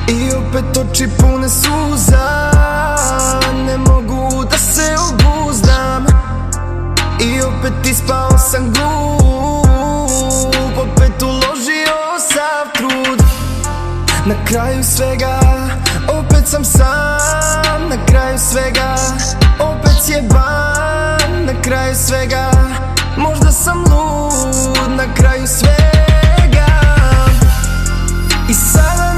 I opet oči pune suza, ne mogu da se obuzdam. I opet ispao sam glup, opet uložio sav trud. Na kraju svega, opet sam sam. Na kraju svega, opet sjeban. Na kraju svega, možda sam lud. Na kraju svega, i sada